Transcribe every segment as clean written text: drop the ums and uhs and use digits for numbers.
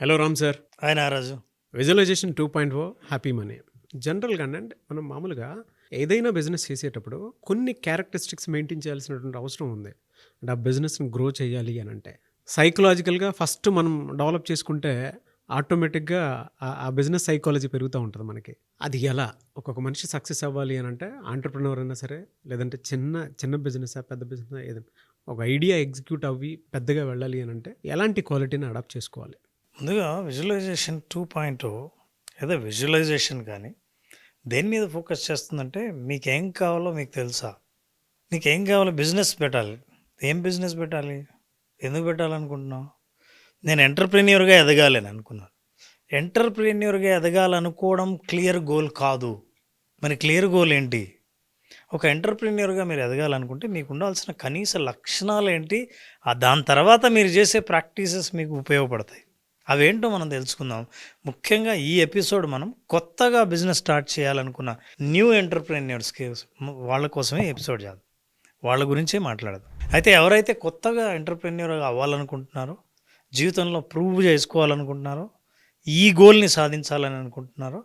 Hello Ram sir. Hi Nagaraju. Visualisation 2.0 happy money. జనరల్గా అంటే మనం మామూలుగా ఏదైనా బిజినెస్ చేసేటప్పుడు కొన్ని క్యారెక్టరిస్టిక్స్ మెయింటైన్ చేయాల్సినటువంటి అవసరం ఉంది. అంటే ఆ బిజినెస్ని గ్రో చేయాలి అని అంటే సైకలాజికల్గా ఫస్ట్ మనం డెవలప్ చేసుకుంటే ఆటోమేటిక్గా ఆ బిజినెస్ సైకాలజీ పెరుగుతూ ఉంటుంది మనకి. అది ఎలా ఒక్కొక్క మనిషి సక్సెస్ అవ్వాలి అని అంటే ఆంటర్ప్రినర్ అయినా సరే, లేదంటే చిన్న చిన్న బిజినెస్ పెద్ద బిజినెస్ ఏదైనా ఒక ఐడియా ఎగ్జిక్యూట్ అవ్వి పెద్దగా వెళ్ళాలి అని అంటే ఎలాంటి క్వాలిటీని అడాప్ట్ చేసుకోవాలి? ముందుగా విజువలైజేషన్ 2.0 ఏదో విజువలైజేషన్ కానీ దేని మీద ఫోకస్ చేస్తుందంటే మీకేం కావాలో మీకు తెలుసా? నీకేం కావాలో బిజినెస్ పెట్టాలి. ఏం బిజినెస్ పెట్టాలి? ఎందుకు పెట్టాలనుకుంటున్నావు? నేను ఎంటర్‌ప్రెన్యూర్‌గా ఎదగాలి అని అనుకున్నాను. ఎంటర్‌ప్రెన్యూర్‌గా ఎదగాలనుకోవడం క్లియర్ గోల్ కాదు. మరి క్లియర్ గోల్ ఏంటి? ఒక ఎంటర్‌ప్రెన్యూర్‌గా మీరు ఎదగాలనుకుంటే మీకు ఉండాల్సిన కనీస లక్షణాలు ఏంటి? దాని తర్వాత మీరు చేసే ప్రాక్టీసెస్ మీకు ఉపయోగపడతాయి. అవేంటో మనం తెలుసుకుందాం. ముఖ్యంగా ఈ ఎపిసోడ్ మనం కొత్తగా బిజినెస్ స్టార్ట్ చేయాలనుకున్న న్యూ ఎంటర్‌ప్రెన్యూర్స్‌కి వాళ్ళ కోసమే ఎపిసోడ్ చేద్దాం. వాళ్ళ గురించే మాట్లాడదాం. అయితే ఎవరైతే కొత్తగా ఎంటర్‌ప్రెన్యూర్‌గా అవ్వాలనుకుంటున్నారో, జీవితంలో ప్రూవ్ చేసుకోవాలనుకుంటున్నారో, ఈ గోల్‌ని సాధించాలని అనుకుంటున్నారో,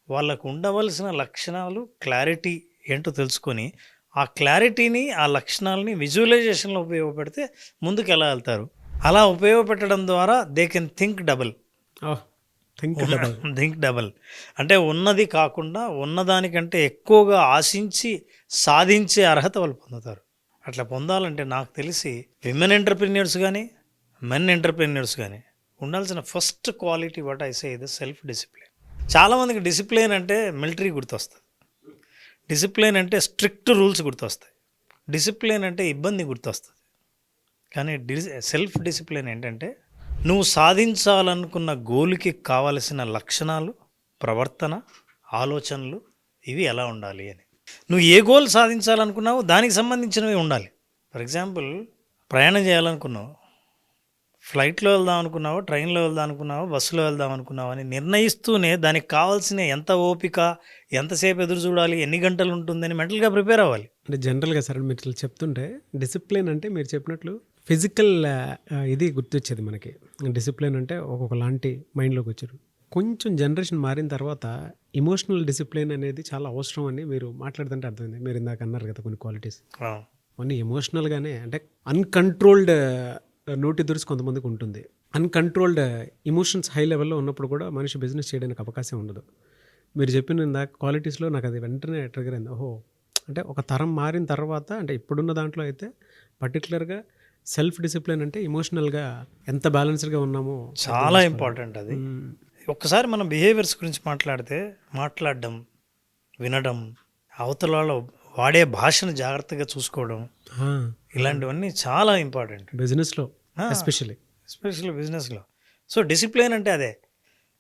వాళ్ళకు ఉండవలసిన లక్షణాలు, క్లారిటీ ఏంటో తెలుసుకొని, ఆ క్లారిటీని, ఆ లక్షణాలని విజువలైజేషన్‌లో ఉపయోగపెడితే ముందుకు ఎలా వెళ్తారు? అలా ఉపయోగపెట్టడం ద్వారా they can think double. Think double అంటే ఉన్నది కాకుండా ఉన్నదానికంటే ఎక్కువగా ఆశించి సాధించే అర్హత వాళ్ళు పొందుతారు. అట్లా పొందాలంటే నాకు తెలిసి విమెన్ ఎంటర్‌ప్రెన్యూర్స్ కానీ, మెన్ ఎంటర్‌ప్రెన్యూర్స్ కానీ ఉండాల్సిన first quality what I say ఇది సెల్ఫ్ డిసిప్లిన్. చాలామందికి డిసిప్లిన్ అంటే మిలిటరీ గుర్తొస్తుంది. డిసిప్లిన్ అంటే స్ట్రిక్ట్ రూల్స్ గుర్తొస్తాయి. డిసిప్లిన్ అంటే ఇబ్బంది గుర్తొస్తుంది. కానీ సెల్ఫ్ డిసిప్లిన్ ఏంటంటే నువ్వు సాధించాలనుకున్న గోల్కి కావలసిన లక్షణాలు, ప్రవర్తన, ఆలోచనలు ఇవి ఎలా ఉండాలి అని. నువ్వు ఏ గోల్ సాధించాలనుకున్నావో దానికి సంబంధించినవి ఉండాలి. ఫర్ ఎగ్జాంపుల్, ప్రయాణం చేయాలనుకున్నావు, ఫ్లైట్లో వెళ్దాం అనుకున్నావో, ట్రైన్లో వెళ్దాం అనుకున్నావో, బస్సులో వెళ్దాం అనుకున్నావు అని నిర్ణయిస్తూనే దానికి కావాల్సిన ఎంత ఓపిక, ఎంతసేపు ఎదురు చూడాలి, ఎన్ని గంటలు ఉంటుందని మెంటల్గా ప్రిపేర్ అవ్వాలి. అంటే జనరల్గా సరే మీరు ఇట్లా చెప్తుంటే డిసిప్లిన్ అంటే మీరు చెప్పినట్లు ఫిజికల్ ఇది గుర్తొచ్చేది మనకి. డిసిప్లిన్ అంటే ఒక్కొక్కలాంటి మైండ్లోకి వచ్చారు. కొంచెం జనరేషన్ మారిన తర్వాత ఎమోషనల్ డిసిప్లిన్ అనేది చాలా అవసరం అని మీరు మాట్లాడుతుంటే అర్థమైంది. మీరు ఇందాక అన్నారు కదా కొన్ని క్వాలిటీస్, అన్నీ ఎమోషనల్గానే అంటే అన్కంట్రోల్డ్ నోటి దురుసు కొంతమందికి ఉంటుంది. అన్కంట్రోల్డ్ ఎమోషన్స్ హై లెవెల్లో ఉన్నప్పుడు కూడా మనిషి బిజినెస్ చేయడానికి అవకాశం ఉండదు. మీరు చెప్పిన ఇందాక క్వాలిటీస్లో నాకు అది వెంటనే ట్రిగర్ అయింది. ఓహో, అంటే ఒక తరం మారిన తర్వాత అంటే ఇప్పుడున్న దాంట్లో అయితే పర్టికులర్గా సెల్ఫ్ డిసిప్లిన్ అంటే ఎమోషనల్గా ఎంత బ్యాలెన్స్డ్గా ఉన్నామో చాలా ఇంపార్టెంట్ అది. ఒక్కసారి మనం బిహేవియర్స్ గురించి మాట్లాడడం, వినడం, అవతల వాళ్ళు వాడే భాషను జాగ్రత్తగా చూసుకోవడం, ఇలాంటివన్నీ చాలా ఇంపార్టెంట్ బిజినెస్లో, ఎస్పెషల్లీ బిజినెస్లో. సో డిసిప్లిన్ అంటే అదే.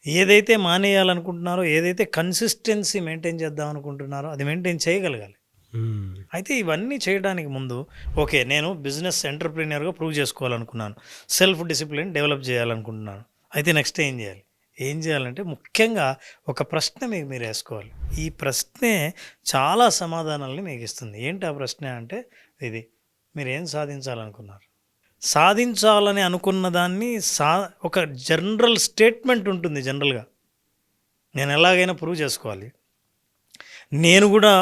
ఏదైతే మానేయాలనుకుంటున్నారో, ఏదైతే కన్సిస్టెన్సీ మెయింటైన్ చేద్దాం అనుకుంటున్నారో అది మెయింటైన్ చేయగలగాలి. అయితే ఇవన్నీ చేయడానికి ముందు ఓకే, నేను బిజినెస్ ఎంటర్‌ప్రెన్యూర్‌గా ప్రూవ్ చేసుకోవాలనుకున్నాను, సెల్ఫ్ డిసిప్లిన్ డెవలప్ చేయాలనుకుంటున్నాను. అయితే నెక్స్ట్ ఏం చేయాలంటే ముఖ్యంగా ఒక ప్రశ్న మీరు వేసుకోవాలి. ఈ ప్రశ్నే చాలా సమాధానాలని మీకు ఇస్తుంది. ఏంటి ఆ ప్రశ్న అంటే ఇది: మీరు ఏం సాధించాలనుకున్నారు? సాధించాలని అనుకున్న దాన్ని ఒక జనరల్ స్టేట్మెంట్ ఉంటుంది. జనరల్గా నేను ఎలాగైనా ప్రూవ్ చేసుకోవాలి, నేను కూడా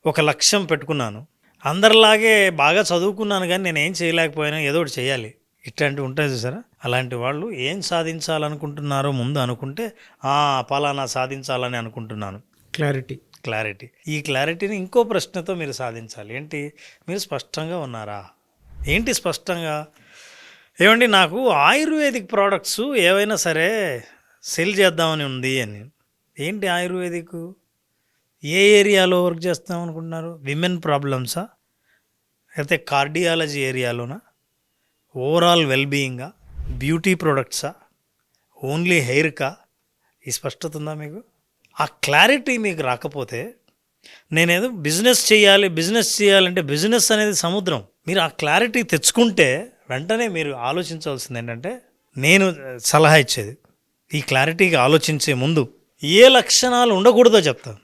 ఒక లక్ష్యం పెట్టుకున్నాను, అందరిలాగే బాగా చదువుకున్నాను కానీ నేను ఏం చేయలేకపోయాను, ఏదో ఒకటి చేయాలి, ఇట్లాంటివి ఉంటాయి చూసారా. అలాంటి వాళ్ళు ఏం సాధించాలనుకుంటున్నారో ముందు అనుకుంటే పలానా సాధించాలని అనుకుంటున్నాను, క్లారిటీ. ఈ క్లారిటీని ఇంకో ప్రశ్నతో మీరు సాధించాలి. ఏంటి? మీరు స్పష్టంగా ఉన్నారా? ఏంటి స్పష్టంగా? ఏమండి, నాకు ఆయుర్వేదిక్ ప్రోడక్ట్స్ ఏవైనా సరే సెల్ చేద్దామని ఉంది అని. ఏంటి ఆయుర్వేదిక్? ఏ ఏరియాలో వర్క్ చేస్తాం అనుకుంటున్నారు? విమెన్ ప్రాబ్లమ్సా, అయితే కార్డియాలజీ ఏరియాలోనా, ఓవరాల్ వెల్బీయింగా, బ్యూటీ ప్రొడక్ట్సా, ఓన్లీ హెయిర్కా? ఈ స్పష్టత ఉందా మీకు? ఆ క్లారిటీ మీకు రాకపోతే, నేనేదో బిజినెస్ చేయాలంటే బిజినెస్ అనేది సముద్రం. మీరు ఆ క్లారిటీ తెచ్చుకుంటే వెంటనే మీరు ఆలోచించవలసింది ఏంటంటే, నేను సలహా ఇచ్చేది ఈ క్లారిటీగా ఆలోచించే ముందు ఏ లక్షణాలు ఉండకూడదో చెప్తాను.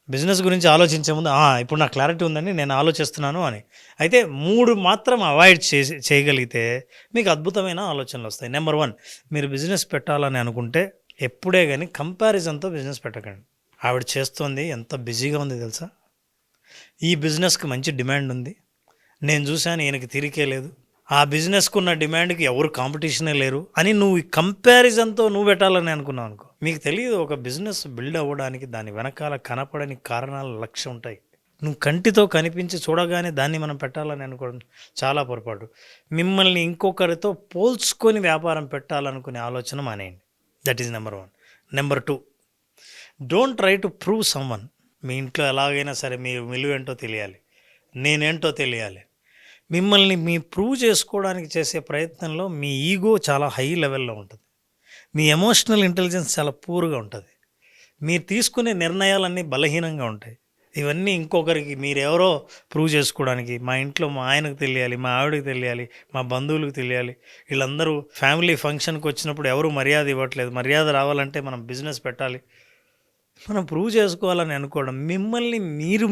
బిజినెస్ గురించి ఆలోచించే ముందు ఇప్పుడు నాకు క్లారిటీ ఉందని నేను ఆలోచిస్తున్నాను అని. అయితే 3 మాత్రం అవాయిడ్ చేయగలిగితే మీకు అద్భుతమైన ఆలోచనలు వస్తాయి. నెంబర్ 1, మీరు బిజినెస్ పెట్టాలని అనుకుంటే ఎప్పుడే కానీ కంపారిజన్తో బిజినెస్ పెట్టకండి. ఆవిడ చేస్తోంది ఎంత బిజీగా ఉంది తెలుసా, ఈ బిజినెస్కి మంచి డిమాండ్ ఉంది, నేను చూశాను ఈయనకి తీరికే లేదు, ఆ బిజినెస్కు ఉన్న డిమాండ్కి ఎవరు కాంపిటీషనే లేరు అని నువ్వు ఈ కంపారిజన్తో నువ్వు పెట్టాలని అనుకున్నావు అనుకో, మీకు తెలియదు ఒక బిజినెస్ బిల్డ్ అవ్వడానికి దాని వెనకాల కనపడని కారణాలు లక్ష ఉంటాయి. నువ్వు కంటితో కనిపించి చూడగానే దాన్ని మనం పెట్టాలని అనుకోవడం చాలా పొరపాటు. మిమ్మల్ని ఇంకొకరితో పోల్చుకొని వ్యాపారం పెట్టాలనుకునే ఆలోచన మానేయండి. That is number 1. Number 2, don't try to prove someone. మీ ఇంట్లో ఎలాగైనా సరే మీ విలువ ఏంటో తెలియాలి, నేనేంటో తెలియాలి. మిమ్మల్ని మీ ప్రూవ్ చేసుకోవడానికి చేసే ప్రయత్నంలో మీ ఈగో చాలా హై లెవెల్లో ఉంటుంది, మీ ఎమోషనల్ ఇంటెలిజెన్స్ చాలా పూర్గా ఉంటుంది, మీరు తీసుకునే నిర్ణయాలన్నీ బలహీనంగా ఉంటాయి. ఇవన్నీ ఇంకొకరికి మీరెవరో ప్రూవ్ చేసుకోవడానికి, మా ఇంట్లో మా ఆయనకు తెలియాలి, మా ఆవిడకి తెలియాలి, మా బంధువులకు తెలియాలి, వీళ్ళందరూ ఫ్యామిలీ ఫంక్షన్కి వచ్చినప్పుడు ఎవరు మర్యాద ఇవ్వట్లేదు, మర్యాద రావాలంటే మనం బిజినెస్ పెట్టాలి, మనం ప్రూవ్ చేసుకోవాలని అనుకోవడం. మిమ్మల్ని మీరు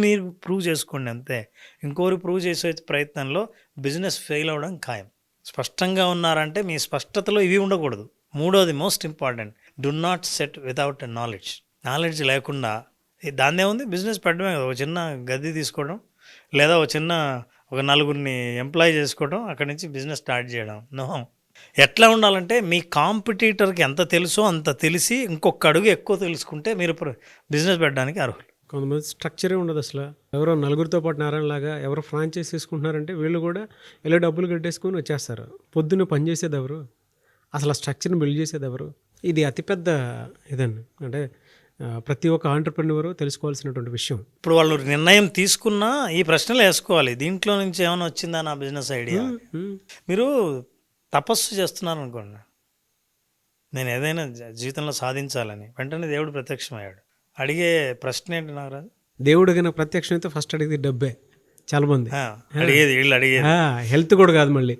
ప్రూవ్ చేసుకోండి అంతే. ఇంకోరు ప్రూవ్ చేసే ప్రయత్నంలో బిజినెస్ ఫెయిల్ అవ్వడం ఖాయం. స్పష్టంగా ఉన్నారంటే మీ స్పష్టతలో ఇవి ఉండకూడదు. 3వది most important, do not set without knowledge. Knowledge లేకుండా దాన్నే ఉంది, బిజినెస్ పెట్టడమే కదా, ఒక చిన్న గది తీసుకోవడం లేదా ఒక నలుగురిని ఎంప్లాయ్ చేసుకోవడం, అక్కడి నుంచి బిజినెస్ స్టార్ట్ చేయడం. నో, ఎట్లా ఉండాలంటే మీ కాంపిటీటర్కి ఎంత తెలుసో అంత తెలిసి ఇంకొక అడుగు ఎక్కువ తెలుసుకుంటే మీరు బిజినెస్ పెట్టడానికి అర్హులు. కొంతమంది స్ట్రక్చరే ఉండదు అసలు. ఎవరో నలుగురితో పాటు నారాయణలాగా ఎవరో ఫ్రాంచైజ్ తీసుకుంటున్నారంటే వీళ్ళు కూడా ఇలా డబ్బులు కట్టేసుకొని వచ్చేస్తారు. పొద్దున్న పని చేసేది ఎవరు, అసలు ఆ స్ట్రక్చర్ని బిల్డ్ చేసేది ఎవరు? ఇది అతిపెద్ద ఇదండి. అంటే ప్రతి ఒక్క ఆంటర్‌ప్రెన్యూర్ తెలుసుకోవాల్సినటువంటి విషయం. ఇప్పుడు వాళ్ళు నిర్ణయం తీసుకున్నా ఈ ప్రశ్నలు వేసుకోవాలి, దీంట్లో నుంచి ఏమైనా వచ్చిందా నా బిజినెస్ ఐడియా. మీరు తపస్సు చేస్తున్నారు అనుకోండి, నేను ఏదైనా జీవితంలో సాధించాలని, వెంటనే దేవుడు ప్రత్యక్షమయ్యాడు. అడిగే ప్రశ్న ఏంటి నాగరాజు? దేవుడు కన్నా ప్రత్యక్షం అయితే ఫస్ట్ అడిగేది డబ్బే చాలామంది అడిగేది, వీళ్ళు అడిగేది హెల్త్ కూడా కాదు మళ్ళీ.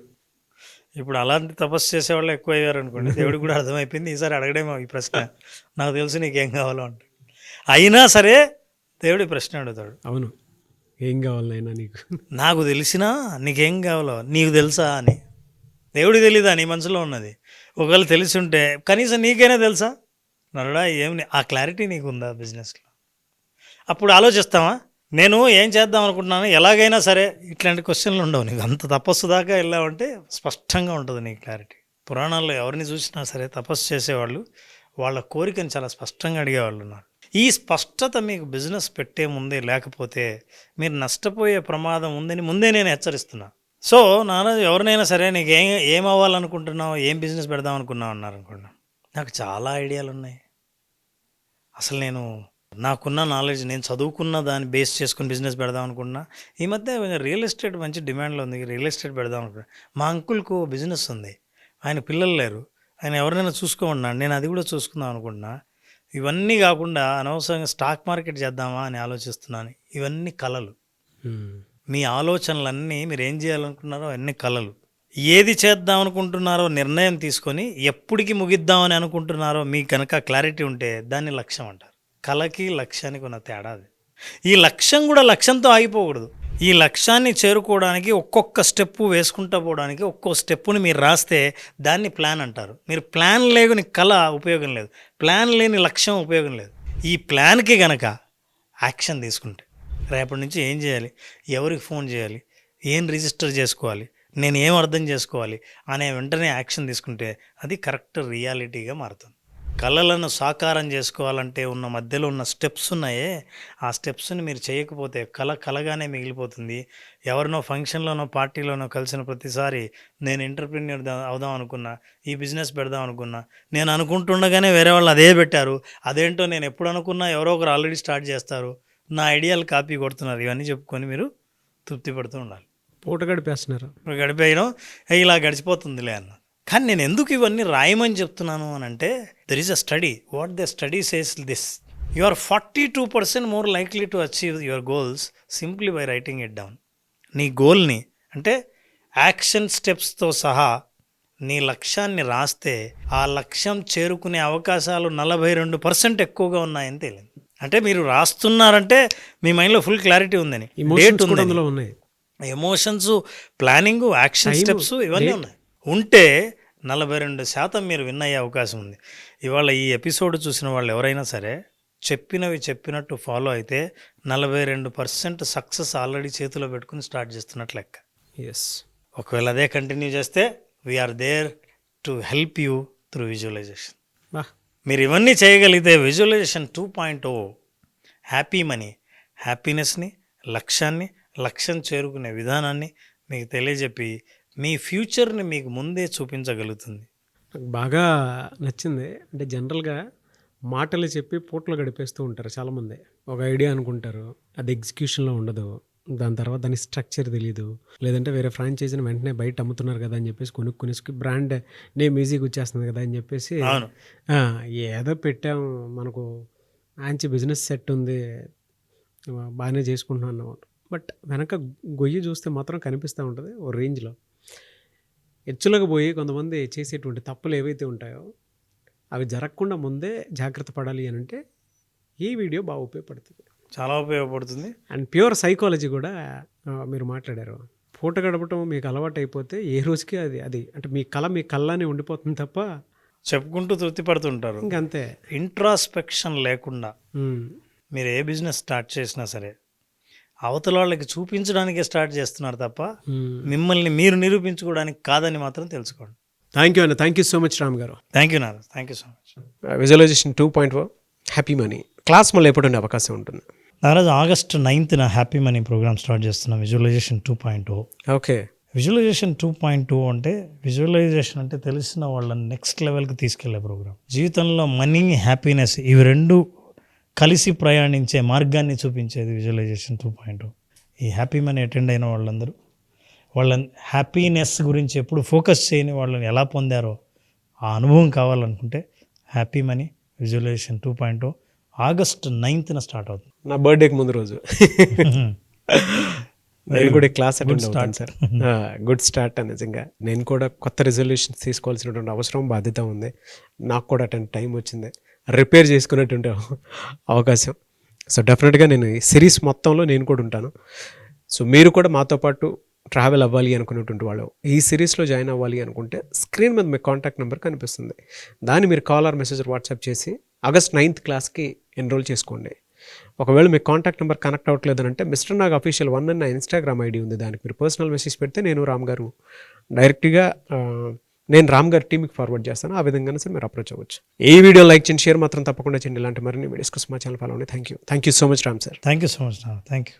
ఇప్పుడు అలాంటి తపస్సు చేసేవాళ్ళు ఎక్కువ అయ్యారు అనుకోండి, దేవుడికి కూడా అర్థమైపోయింది ఈసారి అడగడేమో ఈ ప్రశ్న, నాకు తెలుసు నీకేం కావాలో అంటే. అయినా సరే దేవుడి ప్రశ్న అడుగుతాడు. అవును, ఏం కావాలైనా నీకు, నాకు తెలిసినా నీకేం కావాలో నీకు తెలుసా అని. దేవుడికి తెలీదా నీ మనసులో ఉన్నది? ఒకవేళ తెలిసి ఉంటే కనీసం నీకైనా తెలుసా నరుడా ఏమి, ఆ క్లారిటీ నీకు ఉందా బిజినెస్లో? అప్పుడు ఆలోచిస్తావా, నేను ఏం చేద్దాం అనుకుంటున్నాను, ఎలాగైనా సరే ఇట్లాంటి క్వశ్చన్లు ఉండవు నీకు. అంత తపస్సు దాకా వెళ్ళావంటే స్పష్టంగా ఉంటుంది నీ క్లారిటీ. పురాణాల్లో ఎవరిని చూసినా సరే తపస్సు చేసేవాళ్ళు వాళ్ళ కోరికని చాలా స్పష్టంగా అడిగేవాళ్ళు ఉన్నారు. ఈ స్పష్టత మీకు బిజినెస్ పెట్టే ముందే లేకపోతే మీరు నష్టపోయే ప్రమాదం ఉందని ముందే నేను హెచ్చరిస్తున్నా. సో నారాజు, ఎవరినైనా సరే నీకు ఏం అవ్వాలనుకుంటున్నావు, ఏం బిజినెస్ పెడదాం అనుకున్నావు అన్నారు అనుకోండి, నాకు చాలా ఐడియాలు ఉన్నాయి, అసలు నాకున్న నాలెడ్జ్, నేను చదువుకున్న దాన్ని బేస్ చేసుకుని బిజినెస్ పెడదాం అనుకున్నా. ఈ మధ్య రియల్ ఎస్టేట్ మంచి డిమాండ్లో ఉంది, రియల్ ఎస్టేట్ పెడదాం అనుకున్నా. మా అంకుల్కు బిజినెస్ ఉంది, ఆయన పిల్లలు లేరు, ఆయన ఎవరినైనా చూసుకోమన్నాడు, నేను అది కూడా చూసుకుందాం అనుకుంటున్నా. ఇవన్నీ కాకుండా అనవసరంగా స్టాక్ మార్కెట్ చేద్దామా అని ఆలోచిస్తున్నాను. ఇవన్నీ కలలు. మీ ఆలోచనలన్నీ మీరు ఏం చేయాలనుకున్నారో అన్ని కలలు. ఏది చేద్దాం అనుకుంటున్నారో నిర్ణయం తీసుకొని ఎప్పటికి ముగిద్దామని అనుకుంటున్నారో మీకు కనుక క్లారిటీ ఉంటే దాన్ని లక్ష్యం అంటారు. కళకి లక్ష్యానికి ఉన్న తేడా అది. ఈ లక్ష్యం కూడా లక్ష్యంతో ఆగిపోకూడదు. ఈ లక్ష్యాన్ని చేరుకోవడానికి ఒక్కొక్క స్టెప్పు వేసుకుంటూ పోవడానికి ఒక్కొక్క స్టెప్పుని మీరు రాస్తే దాన్ని ప్లాన్ అంటారు. మీరు ప్లాన్ లేని కళ ఉపయోగం లేదు, ప్లాన్ లేని లక్ష్యం ఉపయోగం లేదు. ఈ ప్లాన్కి గనక యాక్షన్ తీసుకుంటే రేపటి నుంచి ఏం చేయాలి, ఎవరికి ఫోన్ చేయాలి, ఏం రిజిస్టర్ చేసుకోవాలి, నేను ఏం అర్థం చేసుకోవాలి అనే వెంటనే యాక్షన్ తీసుకుంటే అది కరెక్ట్ రియాలిటీగా మారుతుంది. కళలను సాకారం చేసుకోవాలంటే ఉన్న మధ్యలో ఉన్న స్టెప్స్ ఉన్నాయే, ఆ స్టెప్స్ని మీరు చేయకపోతే కళగానే మిగిలిపోతుంది. ఎవరినో ఫంక్షన్లోనో పార్టీలోనో కలిసిన ప్రతిసారి నేను ఎంటర్‌ప్రెన్యూర్ అవుదాం అనుకున్నా, ఈ బిజినెస్ పెడదాం అనుకున్నా, నేను అనుకుంటుండగానే వేరే వాళ్ళు అదే పెట్టారు, అదేంటో నేను ఎప్పుడు అనుకున్నా ఎవరో ఒకరు ఆల్రెడీ స్టార్ట్ చేస్తారు, నా ఐడియాలు కాపీ కొడుతున్నారు, ఇవన్నీ చెప్పుకొని మీరు తృప్తి పడుతూ ఉండాలి. పూట గడిపేస్తున్నారు, గడిపేయడం ఇలా గడిచిపోతుందిలే అన్న. కానీ నేను ఎందుకు ఇవన్నీ రాయమని చెప్తున్నాను అని అంటే, there is a study. What the study says this: you are 42% more likely to achieve your goals simply by writing it down. నీ గోల్ని అంటే యాక్షన్ స్టెప్స్తో సహా నీ లక్ష్యాన్ని రాస్తే ఆ లక్ష్యం చేరుకునే అవకాశాలు 42% ఎక్కువగా ఉన్నాయని తేలింది. అంటే మీరు రాస్తున్నారంటే మీ మైండ్లో ఫుల్ క్లారిటీ ఉందని, డేట్ ఎమోషన్స్ కూడా ఉంది, అందులో ఉన్నాయి. Emotions, planning, action Time, steps ఇవన్నీ date. ఉన్నాయి. ఉంటే 42% మీరు విన్ అయ్యే అవకాశం ఉంది. ఇవాళ ఈ ఎపిసోడ్ చూసిన వాళ్ళు ఎవరైనా సరే చెప్పినవి చెప్పినట్టు ఫాలో అయితే 42% సక్సెస్ ఆల్రెడీ చేతిలో పెట్టుకుని స్టార్ట్ చేస్తున్నట్లు లెక్క. ఎస్. ఒకవేళ అదే కంటిన్యూ చేస్తే we are there to help you through visualisation. బా, మీరు ఇవన్నీ చేయగలిగితే విజువలైజేషన్ 2.0 హ్యాపీ మనీ, హ్యాపీనెస్ని, లక్ష్యం చేరుకునే విధానాన్ని మీకు తెలియజెప్పి మీ ఫ్యూచర్ని మీకు ముందే చూపించగలుగుతుంది. నాకు బాగా నచ్చింది. అంటే జనరల్గా మాటలు చెప్పి పూటలు గడిపేస్తూ ఉంటారు చాలామంది. ఒక ఐడియా అనుకుంటారు, అది ఎగ్జిక్యూషన్లో ఉండదు, దాని తర్వాత దాని స్ట్రక్చర్ తెలీదు, లేదంటే వేరే ఫ్రాంచైజీని వెంటనే బయట అమ్ముతున్నారు కదా అని చెప్పేసి కొనుక్కుని బ్రాండ్ నేమ్ ఈజీగా వచ్చేస్తుంది కదా అని చెప్పేసి అవును, "ఆ, ఏదో పెట్టాము, మనకు మంచి బిజినెస్ సెట్ ఉంది, బాగానే చేసుకుంటున్నాం" అన్నమాట. బట్ వెనక గొయ్యి చూస్తే మాత్రం కనిపిస్తూ ఉంటుంది ఓ రేంజ్లో. ఎచ్చులకు పోయి కొంతమంది చేసేటువంటి తప్పులు ఏవైతే ఉంటాయో అవి జరగకుండా ముందే జాగ్రత్త పడాలి అని అంటే ఈ వీడియో బాగా ఉపయోగపడుతుంది. చాలా ఉపయోగపడుతుంది. అండ్ ప్యూర్ సైకాలజీ కూడా మీరు మాట్లాడారు. పూట గడపటం మీకు అలవాటు అయిపోతే ఏ రోజుకి అది అది అంటే మీ కళ మీ కళ్ళనే ఉండిపోతుంది తప్ప చెప్పుకుంటూ తృప్తి పడుతుంటారు. ఇంకంతే. ఇంట్రాస్పెక్షన్ లేకుండా మీరు ఏ బిజినెస్ స్టార్ట్ చేసినా సరే అవతల వాళ్ళకి చూపించడానికే స్టార్ట్ చేస్తున్నారు తప్ప మిమ్మల్ని మీరు నిరూపించుకోవడానికి కాదని మాత్రం తెలుసుకోండి. థ్యాంక్ యూ అన్న. Thank you so much Ram garu. Thank you Naraj, thank you so much. Visualisation 2.0 happy money class మళ్ళీ ఎప్పుడు ఉండే అవకాశం ఉంటుంది? Naraj August 9th happy money programme start చేస్తున్నాం, విజువలైజేషన్ 2.0. ఓకే. విజువలైజేషన్ 2.0 అంటే విజువలైజేషన్ అంటే తెలిసిన వాళ్ళని నెక్స్ట్ లెవెల్కి తీసుకెళ్లే ప్రోగ్రామ్. జీవితంలో మనీ, హ్యాపీనెస్ ఇవి రెండు కలిసి ప్రయాణించే మార్గాన్ని చూపించేది విజువలైజేషన్ 2.0. ఈ హ్యాపీ మనీ అటెండ్ అయిన వాళ్ళందరూ వాళ్ళ హ్యాపీనెస్ గురించి ఎప్పుడు ఫోకస్ చేయని వాళ్ళని ఎలా పొందారో ఆ అనుభవం కావాలనుకుంటే happy money visualisation 2.0 August 9th start అవుతుంది. నా బర్త్డేకి ముందు రోజు నేను కూడా క్లాస్ అటెండ్ అవుతాను సార్. Good start. నిజంగా నేను కూడా కొత్త రెజల్యూషన్స్ తీసుకోవాల్సినటువంటి అవసరం, బాధ్యత ఉంది. నాకు కూడా అటెండ్ టైం వచ్చింది, రిపేర్ చేసుకునేటువంటి అవకాశం. సో డెఫినెట్గా నేను ఈ సిరీస్ మొత్తంలో నేను కూడా ఉంటాను. సో మీరు కూడా మాతో పాటు ట్రావెల్ అవ్వాలి అనుకునేటువంటి వాళ్ళు ఈ సిరీస్లో జాయిన్ అవ్వాలి అనుకుంటే స్క్రీన్ మీద మీ కాంటాక్ట్ నెంబర్ కనిపిస్తుంది. దాన్ని మీరు కాల్ ఆర్ మెసేజ్ వాట్సాప్ చేసి August 9th క్లాస్కి ఎన్రోల్ చేసుకోండి. ఒకవేళ మీ కాంటాక్ట్ నెంబర్ కనెక్ట్ అవ్వట్లేదు అంటే మిస్టర్ నాగ్ అఫీషియల్ 1 అన్న ఇన్స్టాగ్రామ్ ఐడి ఉంది, దానికి మీరు పర్సనల్ మెసేజ్ పెడితే నేను రామ్ గారు డైరెక్ట్గా నేను రామ్ గారి టీమ్కి ఫార్వర్డ్ చేస్తాను. ఆ విధంగానే సార్ మీరు అప్రోచ్ అవ్వచ్చు. ఈ వీడియో లైక్ చేయండి, షేర్ మాత్రం తప్పకుండా చేయండి. ఇలాంటి మరిన్ని వీడియోస్ కోసం మా ఛానల్ ఫాలో అవ్వండి. Thank you so much Ram sir. Thank you so much. Thank you.